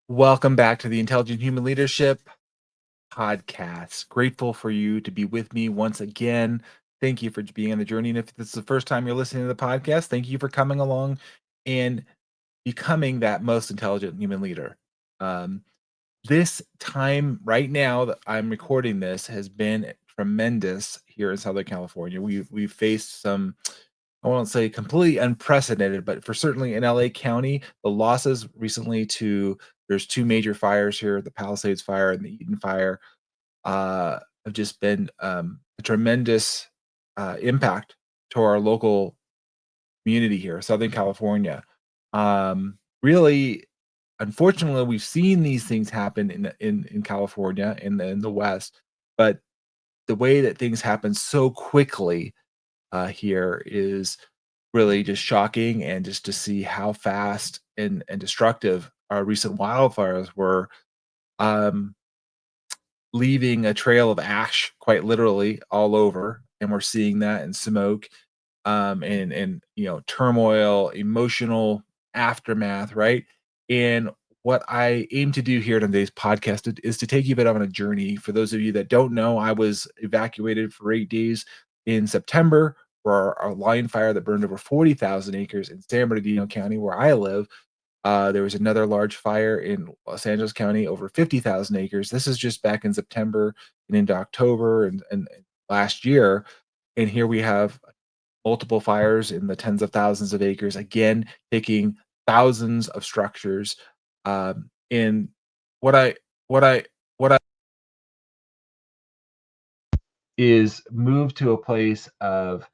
Welcome back to the Intelligent Human Leadership Podcast. Grateful for you to be with me once again. Thank you for being on the journey. And if this is the first time you're listening to the podcast, thank you for coming along and becoming that most intelligent human leader. Um, this time right now that I'm recording this has been tremendous here in Southern California. We've faced some, I won't say completely unprecedented, but for certainly in LA County, the losses recently to there's two major fires here, the Palisades fire and the Eaton fire, have just been a tremendous impact to our local community here, Southern California. Really, unfortunately, we've seen these things happen in California in the West, but the way that things happen so quickly here is really just shocking, and just to see how fast and destructive our recent wildfires were, um, leaving a trail of ash quite literally all over, and we're seeing that in smoke, and turmoil, emotional aftermath, right? And what I aim to do here in today's podcast is to take you a bit on a journey. For those of you that don't know, I was evacuated for 8 days in September for our line fire that burned over 40,000 acres in San Bernardino County, where I live. There was another large fire in Los Angeles County, over 50,000 acres. This is just back in September and into October and last year. And here we have multiple fires in the tens of thousands of acres, again, taking thousands of structures. And what I what I what I is move to a place of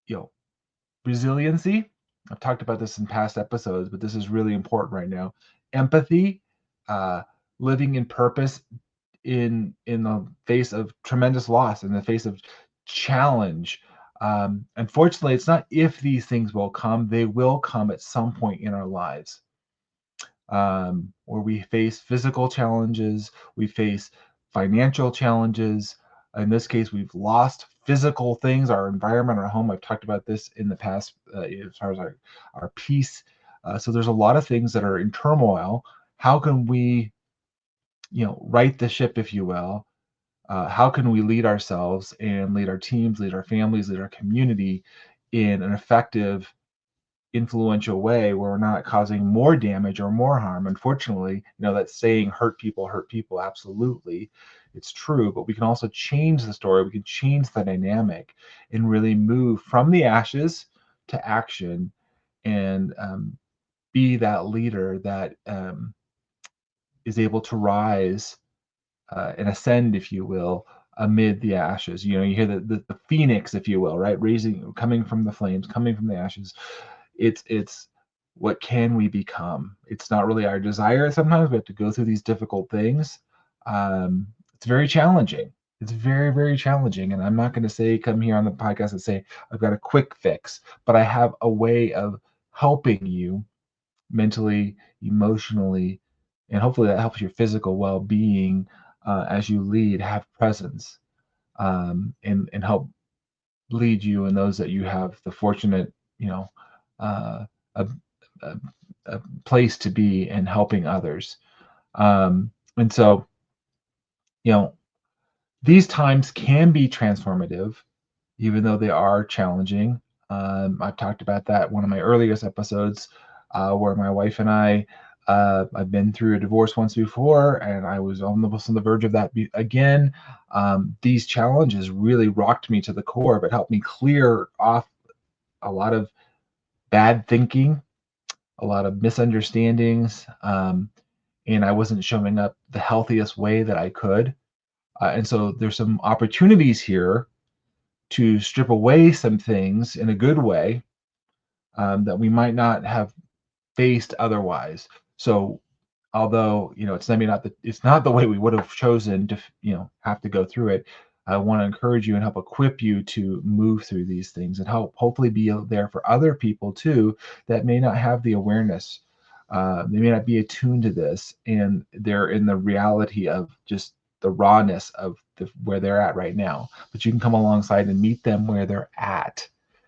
you know resiliency. I've talked about this in past episodes, but this is really important right now. Empathy, uh, living in purpose in the face of tremendous loss, in the face of challenge. Unfortunately, it's not if these things will come; they will come at some point in our lives, where we face physical challenges, we face financial challenges. In this case, we've lost physical things, our environment, our home. I've talked about this in the past as far as our peace. So there's a lot of things that are in turmoil. How can we, right the ship, if you will? How can we lead ourselves and lead our teams, lead our families, lead our community in an effective, influential way where we're not causing more damage or more harm? Unfortunately, that saying hurt people, absolutely. It's true, but we can also change the story. We can change the dynamic and really move from the ashes to action, and be that leader that is able to rise and ascend, if you will, amid the ashes. You hear the phoenix, if you will, right? Coming from the flames, coming from the ashes. It's what can we become? It's not really our desire. Sometimes we have to go through these difficult things. It's very challenging. It's very, very challenging. And I'm not going to say, come here on the podcast and say, I've got a quick fix, but I have a way of helping you mentally, emotionally, and hopefully that helps your physical well-being as you lead, have presence, and help lead you and those that you have the fortunate, uh, a, a, a place to be in helping others. And so, you know, these times can be transformative, even though they are challenging. I've talked about that one of my earliest episodes, where my wife and I've been through a divorce once before, and I was almost on the verge of that again. These challenges really rocked me to the core, but helped me clear off a lot of bad thinking, a lot of misunderstandings, and I wasn't showing up the healthiest way that I could. And so there's some opportunities here to strip away some things in a good way, that we might not have faced otherwise. So although it's maybe it's not the way we would have chosen to have to go through it, I want to encourage you and help equip you to move through these things, and help hopefully be there for other people too that may not have the awareness. They may not be attuned to this, and they're in the reality of just the rawness of where they're at right now. But you can come alongside and meet them where they're at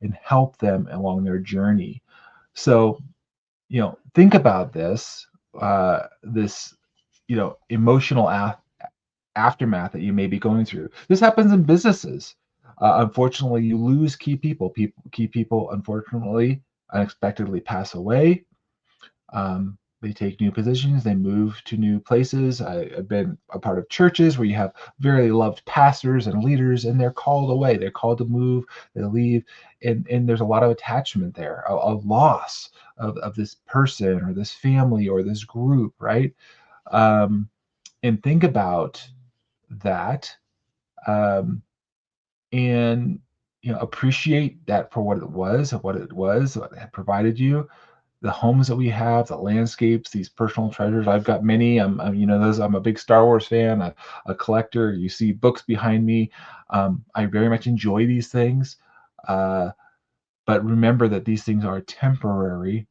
and help them along their journey. So think about this. this emotional aftermath that you may be going through. This happens in businesses. Unfortunately, you lose key people. Key people, unfortunately, unexpectedly pass away. They take new positions, they move to new places. I've been a part of churches where you have very loved pastors and leaders, and they're called away. They're called to move, they leave, and there's a lot of attachment there, a loss of this person or this family or this group, right? Um, and think about that, um, and appreciate that for what it was, what it had provided you, the homes that we have, the landscapes, these personal treasures. I've got many. I'm a big Star Wars fan, a collector. You see books behind me. I very much enjoy these things, uh, but remember that these things are temporary,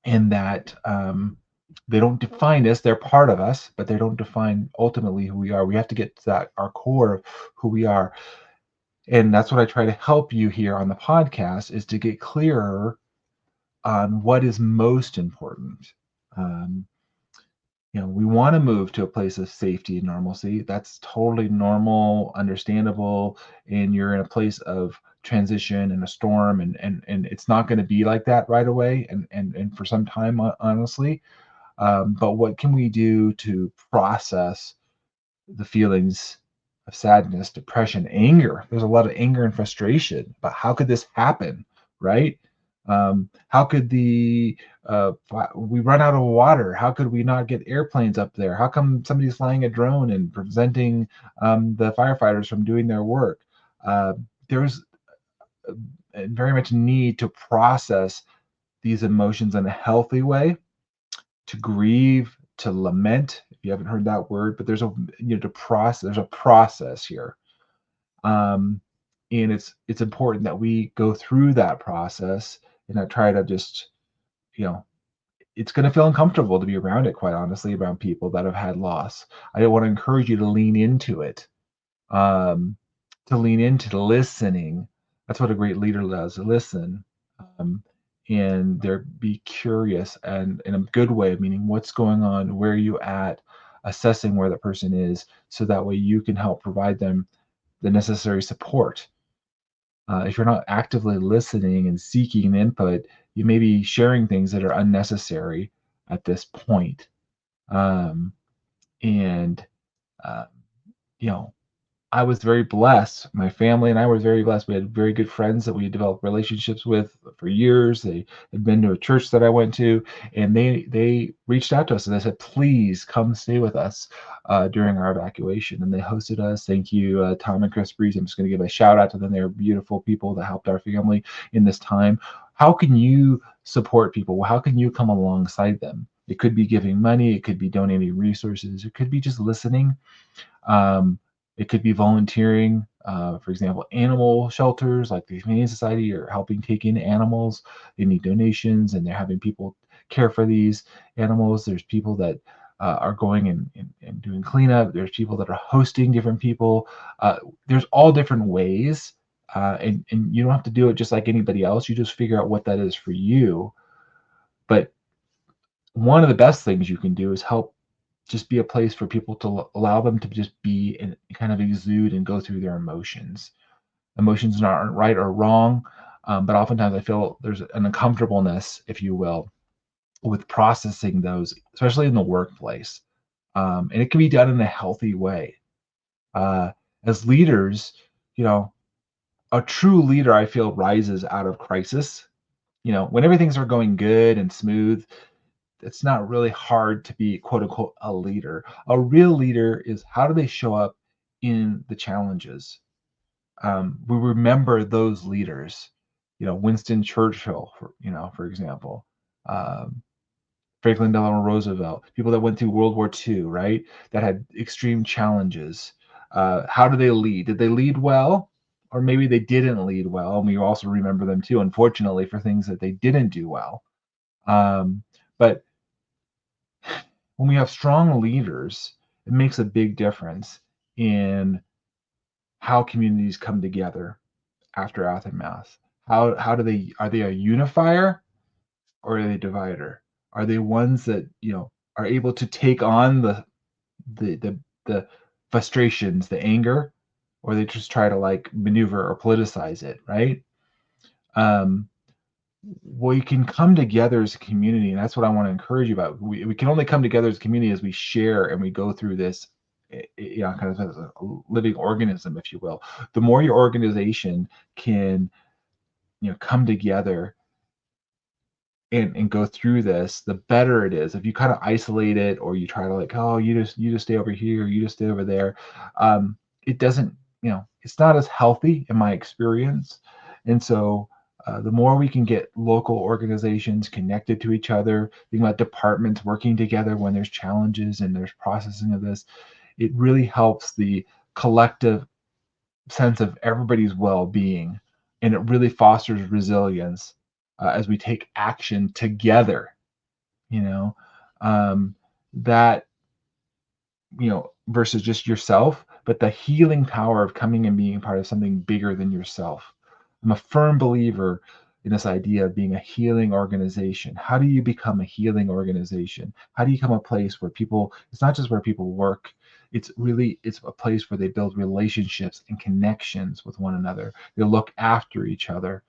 and that they don't define us. They're part of us, but they don't define ultimately who we are. We have to get to that our core of who we are, and that's what I try to help you here on the podcast is to get clearer on what is most important. Um, we want to move to a place of safety and normalcy. That's totally normal, understandable, and you're in a place of transition and a storm, and it's not going to be like that right away, and for some time, honestly. But what can we do to process the feelings of sadness, depression, anger? There's a lot of anger and frustration. But how could this happen, right? How could we run out of water? How could we not get airplanes up there? How come somebody's flying a drone and preventing the firefighters from doing their work? There's very much need to process these emotions in a healthy way, to grieve, to lament. If you haven't heard that word, but to process. There's a process here, um, and it's important that we go through that process and not try to just you know it's going to feel uncomfortable to be around it, quite honestly, around people that have had loss. I want to encourage you to lean into it, um, to lean into listening. That's what a great leader does, listen, um, and they're be curious and in a good way, meaning what's going on, where are you at, assessing where the person is, so that way you can help provide them the necessary support. If you're not actively listening and seeking input, you may be sharing things that are unnecessary at this point. Um, and, uh, you know, I was very blessed. My family and I were very blessed. We had very good friends that we had developed relationships with for years. They had been to a church that I went to, and they reached out to us and they said, "Please come stay with us during our evacuation." And they hosted us. Thank you, Tom and Chris Breeze. I'm just going to give a shout out to them. They're beautiful people that helped our family in this time. How can you support people? Well, how can you come alongside them? It could be giving money. It could be donating resources. It could be just listening. um, it could be volunteering, for example, animal shelters like the Humane Society are helping take in animals. They need donations and they're having people care for these animals. There's people that are going and doing cleanup. There's people that are hosting different people. There's all different ways. And you don't have to do it just like anybody else. You just figure out what that is for you. But one of the best things you can do is help just be a place for people to allow them to just be and kind of exude and go through their emotions. Emotions aren't right or wrong, but oftentimes I feel there's an uncomfortableness, if you will, with processing those, especially in the workplace. And it can be done in a healthy way. Uh, as leaders, you know, a true leader, I feel, rises out of crisis. When everything's are going good and smooth, it's not really hard to be quote unquote a leader. A real leader is how do they show up in the challenges? We remember those leaders, Winston Churchill, for example, um, Franklin Delano Roosevelt, people that went through World War II, right? That had extreme challenges. How do they lead? Did they lead well? Or maybe they didn't lead well. And we also remember them too, unfortunately, for things that they didn't do well. But when we have strong leaders, it makes a big difference in how communities come together after aftermath. How do they are they a unifier or are they a divider? Are they ones that, are able to take on the the the frustrations, the anger, or they just try to like maneuver or politicize it, right? Um, we can come together as a community, and that's what I want to encourage you about. We can only come together as a community as we share and we go through this, kind of as a living organism, if you will. The more your organization can, come together and go through this, the better it is. If you kind of isolate it or you try to like, oh, you just stay over here, you just stay over there, it doesn't, it's not as healthy in my experience. And so the more we can get local organizations connected to each other, think about departments working together when there's challenges and there's processing of this, it really helps the collective sense of everybody's well-being, and it really fosters resilience as we take action together. You know, um, that versus just yourself, but the healing power of coming and being part of something bigger than yourself. I'm a firm believer in this idea of being a healing organization. How do you become a healing organization? How do you become a place where people, it's not just where people work, it's a place where they build relationships and connections with one another. They look after each other.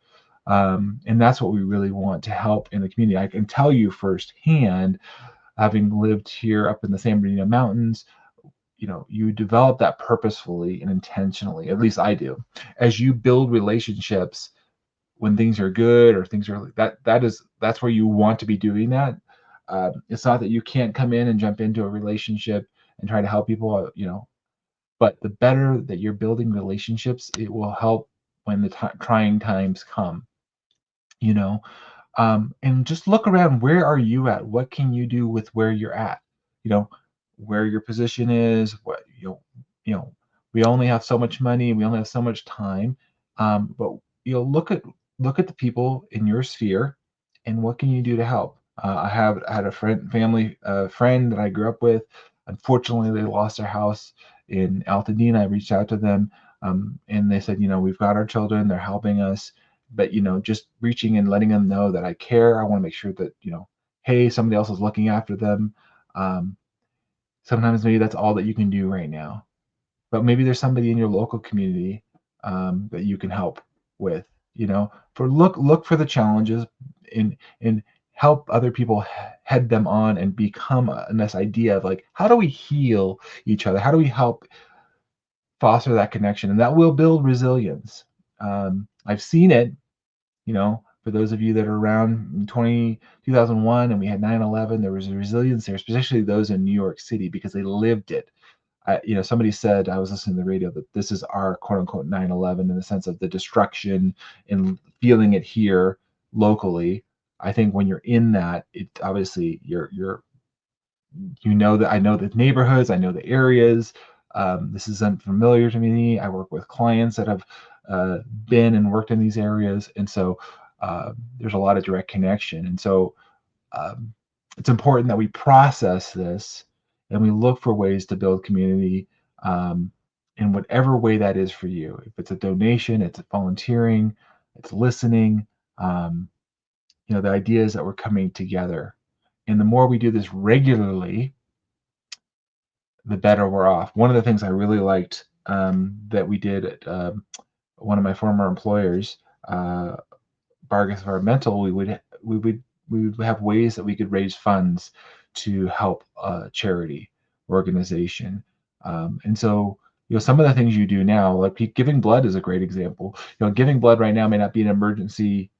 And that's what we really want to help in the community. I can tell you firsthand, having lived here up in the San Bernardino Mountains, you develop that purposefully and intentionally. At least I do. As you build relationships when things are good or things are like that's where you want to be doing that. It's not that you can't come in and jump into a relationship and try to help people, but the better that you're building relationships, it will help when the trying times come. You know, and just look around. Where are you at? What can you do with where you're at? You know, where your position is. You know, we only have so much money. We only have so much time. But look at the people in your sphere, and what can you do to help? I had a family friend that I grew up with. Unfortunately, they lost their house in Altadena. I reached out to them, and they said, we've got our children. They're helping us, but just reaching and letting them know that I care. I want to make sure that hey, somebody else is looking after them. um, Sometimes maybe that's all that you can do right now, but maybe there's somebody in your local community that you can help with. For look for the challenges and help other people head them on and become this idea of like, how do we heal each other, how do we help foster that connection, and that will build resilience. I've seen it. For those of you that are around in 2001 and we had 9/11, there was a resilience there, especially those in New York City because they lived it. Somebody said, I was listening to the radio, that this is our quote unquote 9/11 in the sense of the destruction and feeling it here locally. I think when you're in that, it obviously that I know the neighborhoods, I know the areas. This isn't familiar to me. I work with clients that have been and worked in these areas, and so there's a lot of direct connection. And so um, it's important that we process this and we look for ways to build community in whatever way that is for you. If it's a donation, it's volunteering, it's listening. Um, the idea is that we're coming together, and the more we do this regularly, the better we're off. One of the things I really liked that we did at one of my former employers, uh, Vargas Environmental, we would have ways that we could raise funds to help a charity organization. And so, some of the things you do now, like giving blood is a great example. Giving blood right now may not be an emergency.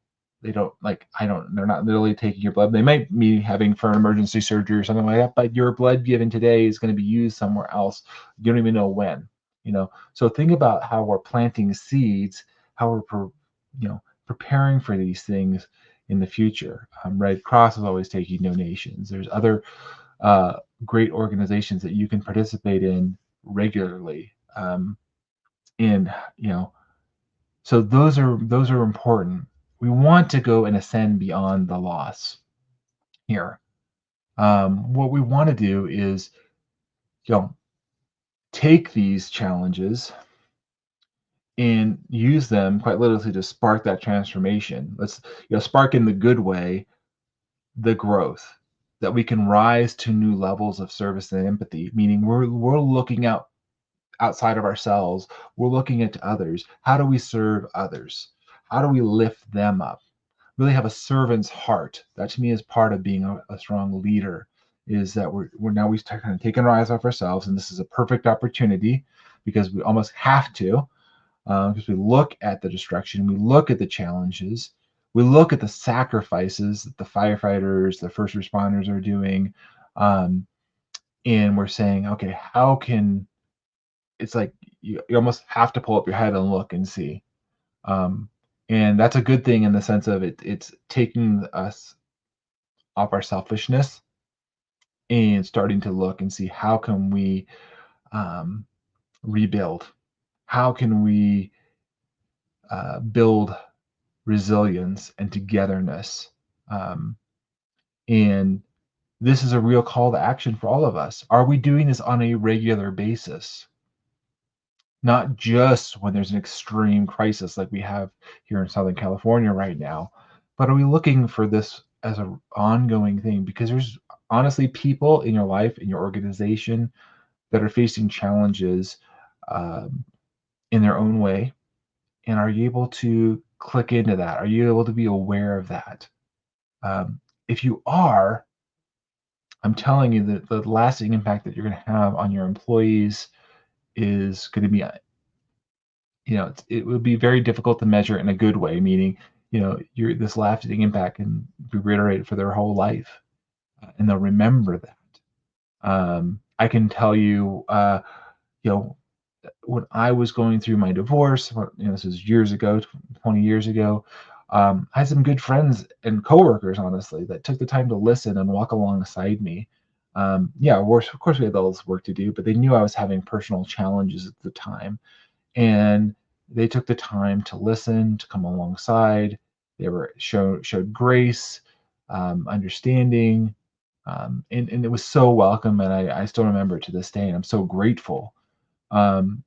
They don't like, they're not literally taking your blood. They might be having for an emergency surgery or something like that, but your blood given today is going to be used somewhere else. You don't even know when, So think about how we're planting seeds, how preparing for these things in the future. Red Cross is always taking donations. There's other great organizations that you can participate in regularly. And so those are important. We want to go and ascend beyond the loss here. What we want to do is, take these challenges and use them quite literally to spark that transformation. Let's, spark in the good way, the growth. that we can rise to new levels of service and empathy, meaning we're looking outside of ourselves. We're looking at others. How do we serve others? How do we lift them up? Really have a servant's heart. That to me is part of being a strong leader. Is that we're now we start kind of taking our eyes off ourselves, and this is a perfect opportunity because we almost have to, because we look at the destruction, we look at the challenges, we look at the sacrifices that the firefighters, the first responders are doing, um, and we're saying, okay, how can it's like you almost have to pull up your head and look and see. Um, and that's a good thing in the sense of it's taking us off our selfishness and starting to look and see how can we um, rebuild? How can we build resilience and togetherness? Um, and this is a real call to action for all of us. Are we doing this on a regular basis? Not just when there's an extreme crisis like we have here in Southern California right now, but are we looking for this as an ongoing thing? Because there's honestly people in your life, in your organization, that are facing challenges um, in their own way. And are you able to click into that? Are you able to be aware of that? If you are, I'm telling you that the lasting impact that you're going to have on your employees is going to be, it would be very difficult to measure in a good way, meaning, your this lasting impact can be reiterated for their whole life, and they'll remember that. I can tell you, you know, when I was going through my divorce, this is years ago, 20 years ago, I had some good friends and coworkers, honestly, that took the time to listen and walk alongside me. Yeah, of course, we had all this work to do, but they knew I was having personal challenges at the time, and they took the time to listen, to come alongside. They showed grace, understanding, and it was so welcome, and I still remember it to this day, and I'm so grateful. And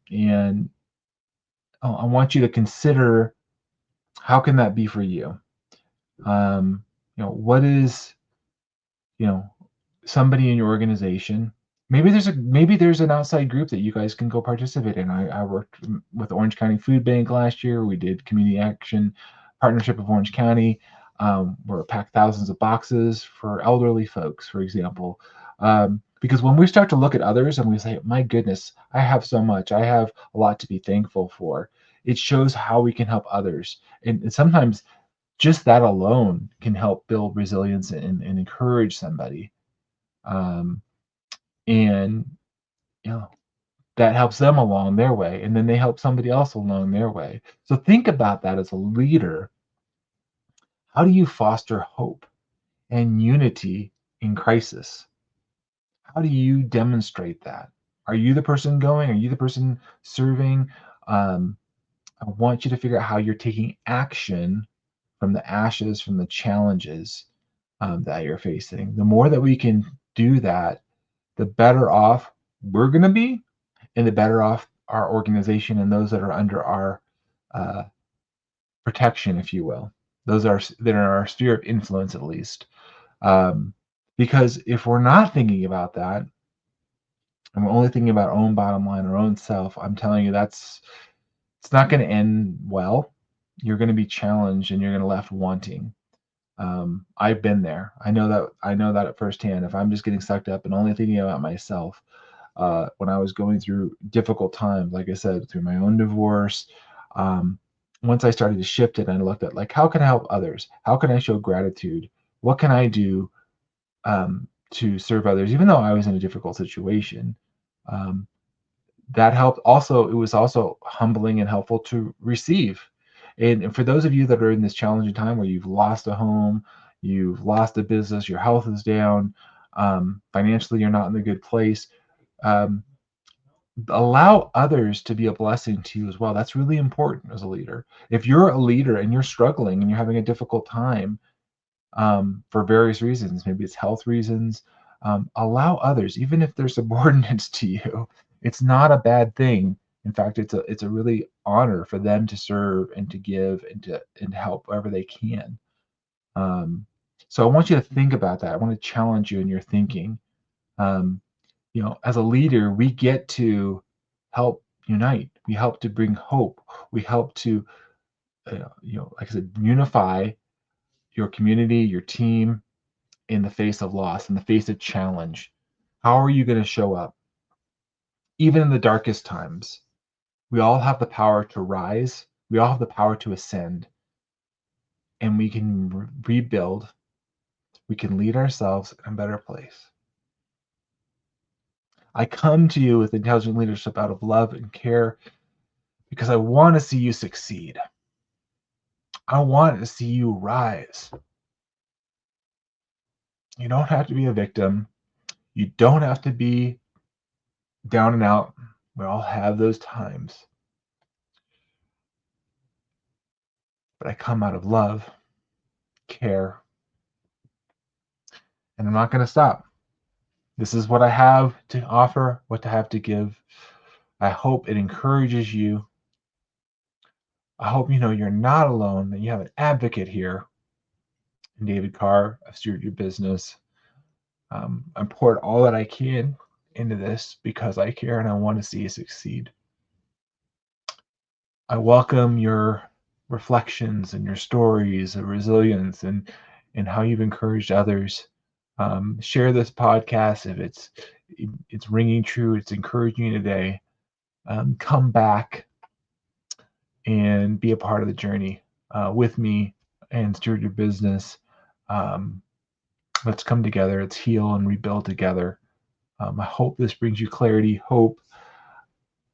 I want you to consider how can that be for you. What is you know somebody in your organization. Maybe there's an outside group that you guys can go participate in. I worked with Orange County Food Bank last year. We did community action partnership of Orange County. Where it packed thousands of boxes for elderly folks, for example. Because when we start to look at others and we say, "My goodness, I have so much. I have a lot to be thankful for," it shows how we can help others, and sometimes just that alone can help build resilience and encourage somebody. Um, and you know that helps them along their way, and then they help somebody else along their way. So think about that as a leader. How do you foster hope and unity in crisis? How do you demonstrate that? Are you the person going? Are you the person serving? um, I want you to figure out how you're taking action from the ashes, from the challenges that you're facing. The more that we can do that, the better off we're going to be, and the better off our organization and those that are under our uh, protection, if you will. Those are that are our sphere of influence, at least. Um, because if we're not thinking about that, and we're only thinking about our own bottom line, our own self, I'm telling you, it's not going to end well. You're going to be challenged, and you're going to left wanting. I've been there. I know that at firsthand. If I'm just getting sucked up and only thinking about myself, when I was going through difficult times, like I said, through my own divorce, um, once I started to shift it and I looked at, like, how can I help others? How can I show gratitude? What can I do to serve others, even though I was in a difficult situation? Um, that helped. Also, it was also humbling and helpful to receive. And for those of you that are in this challenging time where you've lost a home, you've lost a business, your health is down, financially you're not in a good place, um, allow others to be a blessing to you as well. That's really important as a leader. If you're a leader and you're struggling and you're having a difficult time, for various reasons, maybe it's health reasons, allow others, even if they're subordinates to you. It's not a bad thing. In fact, it's a really honor for them to serve and to give and to help wherever they can. Um, So I want you to think about that. I want to challenge you in your thinking. Um, as a leader, we get to help unite. We help to bring hope. We help to, like I said, unify your community, your team in the face of loss, in the face of challenge. How are you going to show up? Even in the darkest times, we all have the power to rise. We all have the power to ascend, and we can rebuild. We can lead ourselves in a better place. I come to you with intelligent leadership out of love and care because I want to see you succeed. I want to see you rise. You don't have to be a victim. You don't have to be down and out. We all have those times. But I come out of love, care, and I'm not going to stop. This is what I have to offer, what I have to give. I hope it encourages you. I hope you know you're not alone, that you have an advocate here in David Carr. I've steered your business. I poured all that I can into this because I care and I want to see you succeed. I welcome your reflections and your stories of resilience and how you've encouraged others. Share this podcast if it's ringing true, it's encouraging you today. Come back and be a part of the journey with me and steward your business. Um, let's come together. Let's heal and rebuild together. I hope this brings you clarity, hope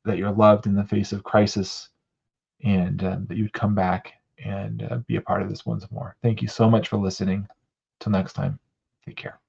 that you're loved in the face of crisis, and that you'd come back and be a part of this once more. Thank you so much for listening. Till next time, take care.